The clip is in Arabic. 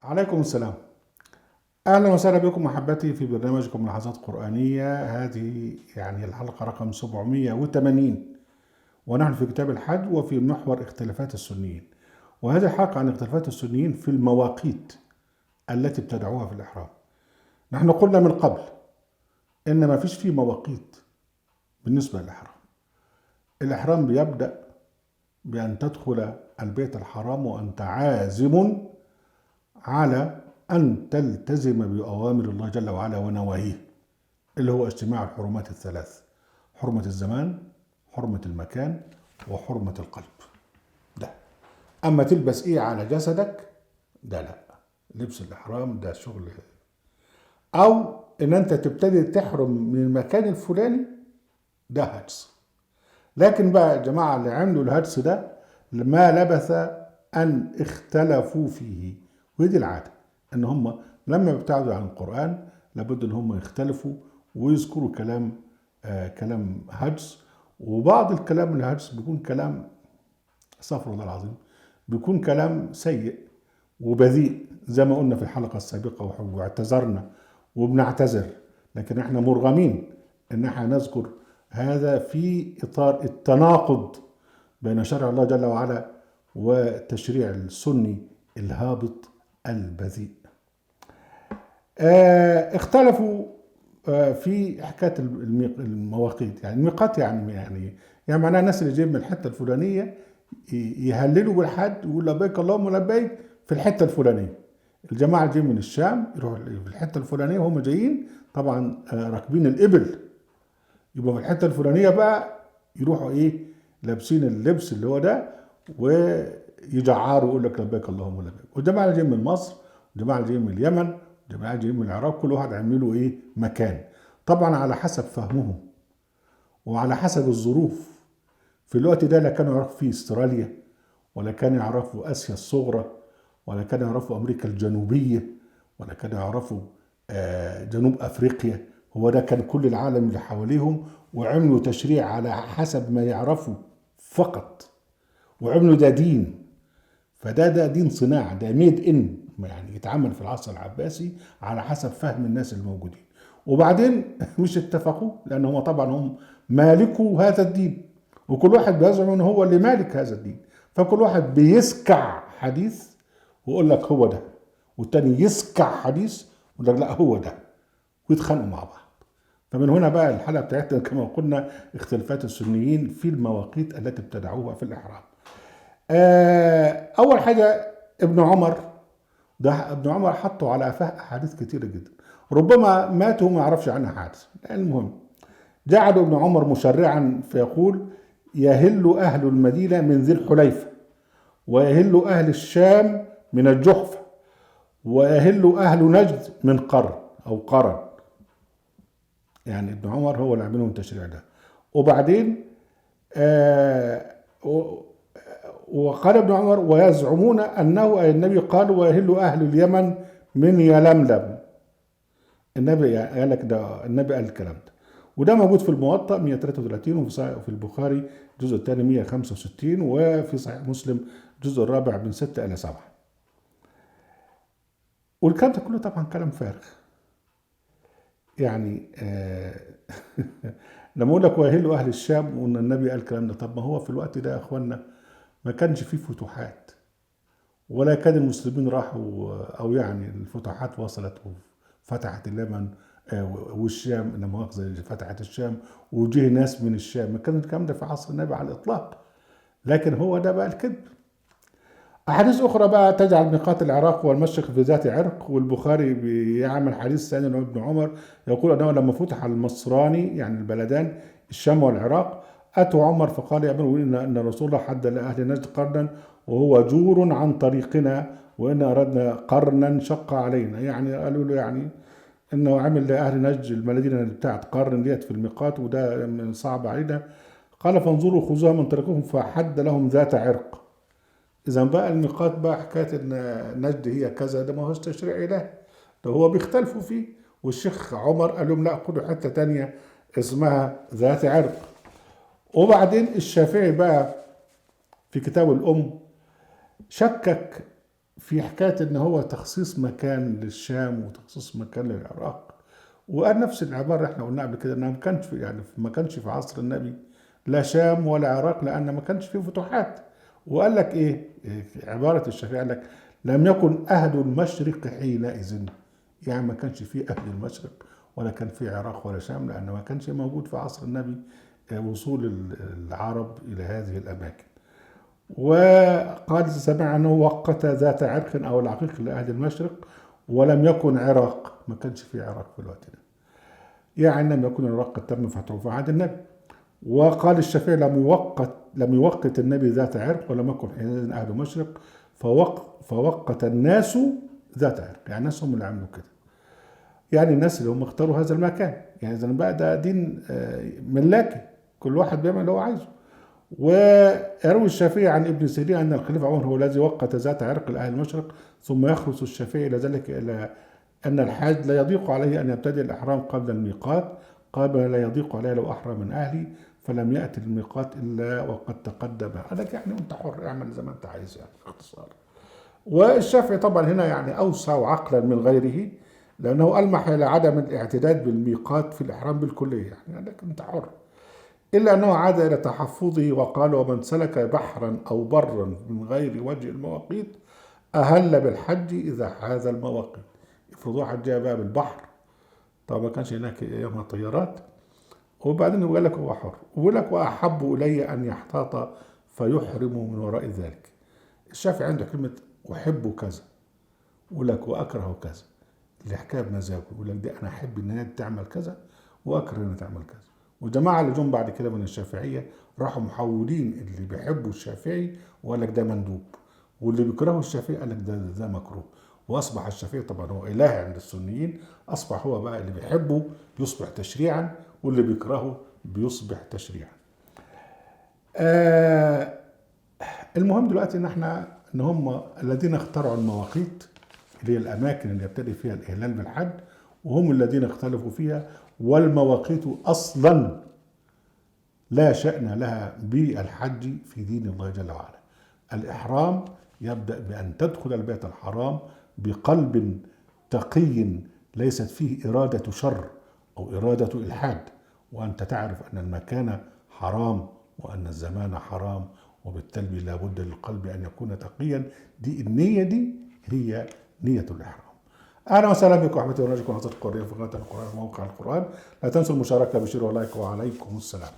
عليكم السلام. أهلا وسهلا بكم محبتي في برنامجكم لحظات قرآنية. هذه يعني الحلقة رقم 780، ونحن في كتاب الحج وفي محور اختلافات السنيين. وهذه الحلقة عن اختلافات السنيين في المواقيت التي ابتدعوها في الإحرام. نحن قلنا من قبل إن ما فيش فيه مواقيت بالنسبة للإحرام. الإحرام بيبدأ بأن تدخل البيت الحرام وأنت عازم على أن تلتزم بأوامر الله جل وعلا ونواهيه، اللي هو اجتماع الحرمات الثلاث: حرمة الزمان، حرمة المكان، وحرمة القلب. ده أما تلبس إيه على جسدك ده لا، لبس الإحرام ده شغل. أو إن أنت تبتدي تحرم من المكان الفلاني ده هجس. لكن بقى الجماعة اللي عملوا الهجس ده ما لبث أن اختلفوا فيه، ودي العادة ان هم لما يبتعدوا عن القرآن لابد ان هم يختلفوا ويذكروا كلام هجس. وبعض الكلام الهجس بيكون كلام، استغفر الله العظيم، بيكون كلام سيء وبذيء زي ما قلنا في الحلقة السابقة واعتذرنا وبنعتذر. لكن احنا مرغمين ان احنا نذكر هذا في اطار التناقض بين شرع الله جل وعلا وتشريع السني الهابط البذيء. اختلفوا في حكايه المواقيت. يعني الميقات يعني معناها الناس اللي جايين من الحته الفلانيه يهللوا بالحج ويقول لبيك اللهم لبيك في الحته الفلانيه. الجماعه اللي جايين من الشام يروحوا في الحته الفلانيه وهم جايين طبعا راكبين الابل، يبقى في الحته الفلانيه بقى يروحوا لابسين اللبس اللي هو ده ويجعروا يقول لك لبيك اللهم لبيك. والجماعه اللي جايين من مصر، والجماعه اللي جايين من اليمن، جماعة جايين من العراق، كل واحد عملوا مكان، طبعا على حسب فهمهم وعلى حسب الظروف. في الوقت ده لا كانوا يعرفوا فيه استراليا، ولا كانوا يعرفوا اسيا الصغرى، ولا كانوا يعرفوا امريكا الجنوبية، ولا كانوا يعرفوا جنوب افريقيا. هو ده كان كل العالم اللي حواليهم، وعملوا تشريع على حسب ما يعرفوا فقط، وعملوا ده دين. فده دين صناعة، ده ميد ان، يعني يتعمل في العصر العباسي على حسب فهم الناس الموجودين. وبعدين مش اتفقوا، لان هم طبعا هم مالكوا هذا الدين، وكل واحد بيزعم ان هو اللي مالك هذا الدين. فكل واحد بيسكع حديث ويقول لك هو ده، والتاني يسكع حديث ويقول لك لا هو ده، ويتخانقوا مع بعض. فمن هنا بقى الحلقة بتاعتنا كما قلنا اختلافات السنيين في المواقيت التي ابتدعوها في الإحرام. أول حاجة ابن عمر، ده ابن عمر حطوا على قفاه احاديث كتيره جدا، ربما مات وما يعرفش عنها حادث. المهم جعل ابن عمر مشرعا فيقول: يهل اهل المدينه من ذي الحليفه، ويهل اهل الشام من الجحفه، ويهل اهل نجد من قرن او قرن. يعني ابن عمر هو اللي عاملهم التشريع ده. وبعدين وقال ابن عمر: ويزعمون انه اي النبي قال: ويهل اهل اليمن من يلملم. النبي قال لك ده، النبي قال الكلام ده، وده موجود في الموطأ 133، وفي البخاري الجزء الثاني 165، وفي صحيح مسلم الجزء الرابع من 6 إلى 7. والكلام ده كله طبعا كلام فارغ. يعني لما اقول لك ويهل اهل الشام وان النبي قال الكلام ده، طب ما هو في الوقت ده يا اخوانا ما كانش فيه فتوحات، ولا كان المسلمين راحوا، او يعني الفتوحات وصلت وفتحت اليمن والشام، لا مؤاخذه فتحت الشام وجه ناس من الشام. ما كان الكلام ده في عصر النبي على الاطلاق. لكن هو ده بقى الكذب. احاديث اخرى بقى تجعل ميقات العراق والمشرق في ذات عرق. والبخاري بيعمل حديث ثاني عن ابن عمر يقول انه لما فتح المصراني، يعني البلدان الشام والعراق، اتوا عمر فقال: يا ابن ان رسول الله حد لاهل نجد قرنا وهو جور عن طريقنا، وان اردنا قرنا شق علينا. يعني قالوا له يعني انه عمل لاهل نجد المدينه بتاعت قرن ديت في الميقات، وده صعب علينا. قال: فانظروا خذوها من طريقكم، فحد لهم ذات عرق. اذا بقى الميقات بقى حكايه ان نجد هي كذا، ده ما هوش تشريع اله، ده هو بيختلفوا فيه. والشيخ عمر قال لهم: لا، خدوا حته تانية اسمها ذات عرق. وبعدين الشافعي بقى في كتاب الام شكك في حكاية إن هو تخصيص مكان للشام وتخصيص مكان للعراق، وقال نفس العبارة احنا قلنا قبل كده إنها ما كانش في يعني ما كانش في عصر النبي لا شام ولا عراق، لأن ما كانش فيه فتوحات. وقال لك إيه عبارة الشافعي، قال لك لم يكن أهل المشرق حينئذ، يعني ما كانش فيه أهل المشرق ولا كان فيه عراق ولا شام، لأن ما كانش موجود في عصر النبي وصول العرب إلى هذه الأماكن. وقال سمع أنه وقت ذات عرق أو العقيق لأهل المشرق، ولم يكن عراق، ما كانش في عراق في الوقت ده، يعني لم يكن العراق قد تم فتحه في عهد النبي. وقال الشافعي لم يوقت النبي ذات عرق ولم يكن حينئذ أهل مشرق، فوقت الناس ذات عرق، يعني الناس هم اللي عملوا كده، يعني الناس اللي هم اختاروا هذا المكان. يعني إذا بقى ده دين ملاكي، كل واحد بيعمل اللي هو عايزه. ويروي الشافعي عن ابن سيرين أن الخليفة عمر هو الذي وقت ذات عرق لأهل المشرق، ثم يخلص الشافعي إلى ذلك إلى أن الحاج لا يضيق عليه أن يبتدئ الإحرام قبل الميقات، قال لا يضيق عليه لو أحرم من أهلي فلم يأتي الميقات إلا وقد تقدم. هذا يعني أنت حر، اعمل زي ما أنت عايز يعني باختصار. والشافعي طبعا هنا يعني أوسع عقلا من غيره، لأنه ألمح إلى عدم الاعتداد بالميقات في الإحرام بالكلية، يعني لكن أنت حر. إلا أنه عاد إلى تحفظه وقال ومن سلك بحرا أو برا من غير وجه المواقيت أهل بالحج إذا حاز المواقيت. افرضوا واحد جاء بقى بالبحر، طبعا ما كانش هناك يوم طيارات، وبعدين يقول لك هو حر، ويقول لك وأحب إلي أن يحتاط فيحرم من وراء ذلك. الشافعي عنده كلمة أحب كذا، يقول لك وأكره كذا، الحكاية بمزاجه، يقول لك ده أنا أحب إن هي تعمل كذا وأكره إن تعمل كذا. وجماعة اللي جم بعد كده من الشافعية راحوا محولين اللي بيحبوا الشافعي وقال لك ده مندوب، واللي بيكرهوا الشافعي قال لك ده مكروه. واصبح الشافعي طبعا هو اله عند السنيين، اصبح هو بقى اللي بيحبه يصبح تشريعا واللي بيكرهه بيصبح تشريعا. آه المهم دلوقتي ان هم الذين اخترعوا المواقيت اللي هي الاماكن اللي يبتدئ فيها الاهلال بالحج، وهم الذين اختلفوا فيها. والمواقيت اصلا لا شأن لها بالحج في دين الله جل وعلا. الإحرام يبدأ بأن تدخل البيت الحرام بقلب تقي ليست فيه إرادة شر أو إرادة إلحاد، وأنت تعرف أن المكان حرام وأن الزمان حرام، وبالتالي لا بد للقلب أن يكون تقيا. دي النية، دي هي نية الإحرام. أهلا وسهلا بكم أحبتي ونرجوكم حضرتك القرآن في قناة القرآن موقع القرآن. لا تنسوا المشاركة بشير ولايك، وعليكم السلام.